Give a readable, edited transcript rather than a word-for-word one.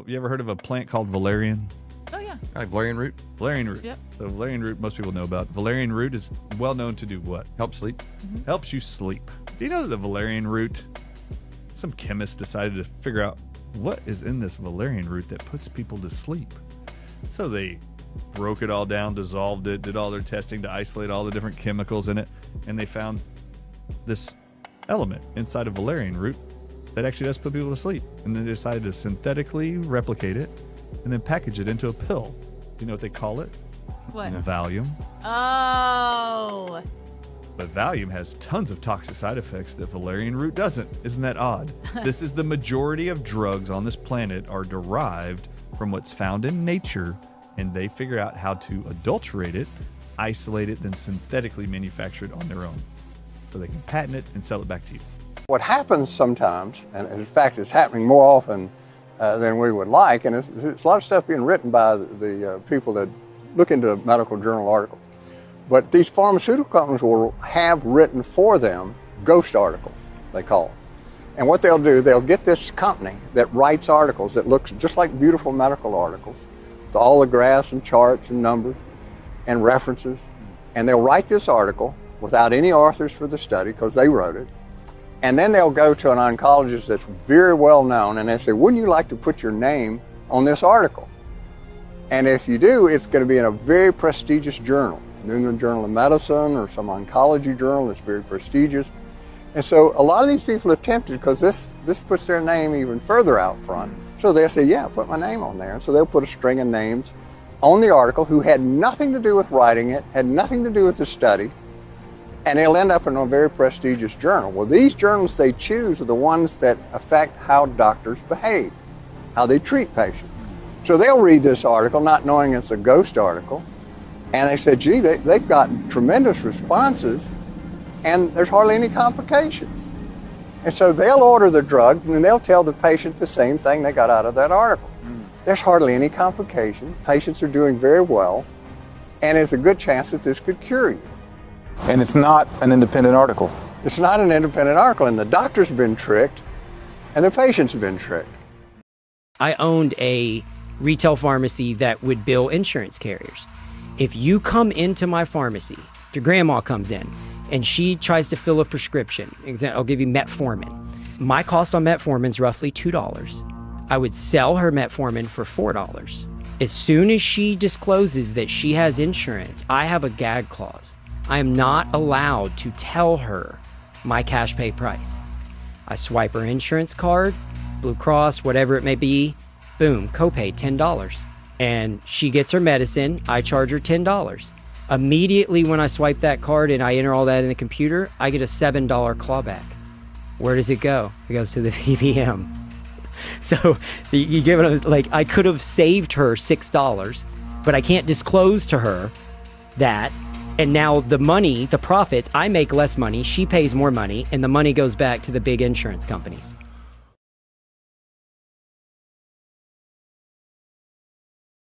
Have you ever heard of a plant called valerian? Oh, yeah. Valerian root. Valerian root. Yep. So valerian root, most people know about. Valerian root is well known to do what? Help sleep. Helps you sleep. Do you know that the valerian root, some chemists decided to figure out what is in this valerian root that puts people to sleep. So they broke it all down, dissolved it, did all their testing to isolate all the different chemicals in it, and they found this element inside of valerian root that actually does put people to sleep. And then they decided to synthetically replicate it and then package it into a pill. Do you know what they call it? What? Valium. Oh. But Valium has tons of toxic side effects that valerian root doesn't. Isn't that odd? This is the majority of drugs on this planet are derived from what's found in nature, and they figure out how to adulterate it, isolate it, then synthetically manufacture it on their own. So they can patent it and sell it back to you. What happens sometimes, and in fact it's happening more often than we would like, and there's a lot of stuff being written by the people that look into medical journal articles. But these pharmaceutical companies will have written for them ghost articles, they call them. And what they'll do, they'll get this company that writes articles that looks just like beautiful medical articles, with all the graphs and charts and numbers and references, and they'll write this article without any authors for the study because they wrote it. And then they'll go to an oncologist that's very well known and they say, wouldn't you like to put your name on this article? And if you do, it's going to be in a very prestigious journal, New England Journal of Medicine or some oncology journal that's very prestigious. And so a lot of these people are tempted because this puts their name even further out front. So they'll say, yeah, put my name on there. And so they'll put a string of names on the article who had nothing to do with writing it, had nothing to do with the study, and they'll end up in a very prestigious journal. Well, these journals they choose are the ones that affect how doctors behave, how they treat patients. So they'll read this article not knowing it's a ghost article, and they said, gee, they've gotten tremendous responses, and there's hardly any complications. And so they'll order the drug, and they'll tell the patient the same thing they got out of that article. There's hardly any complications. Patients are doing very well, and there's a good chance that this could cure you. And it's not an independent article. It's not an independent article, and the doctor's been tricked, and the patients have been tricked. I owned a retail pharmacy that would bill insurance carriers. If you come into my pharmacy, if your grandma comes in and she tries to fill a prescription, I'll give you metformin. My cost on metformin is roughly $2. I would sell her metformin for $4. As soon as she discloses that she has insurance, I have a gag clause. I am not allowed to tell her my cash pay price. I swipe her insurance card, Blue Cross, whatever it may be, boom, copay $10. And she gets her medicine, I charge her $10. Immediately when I swipe that card and I enter all that in the computer, I get a $7 clawback. Where does it go? It goes to the PBM. So you give it, like, I could have saved her $6, but I can't disclose to her that. And now the money, the profits, I make less money, she pays more money, and the money goes back to the big insurance companies.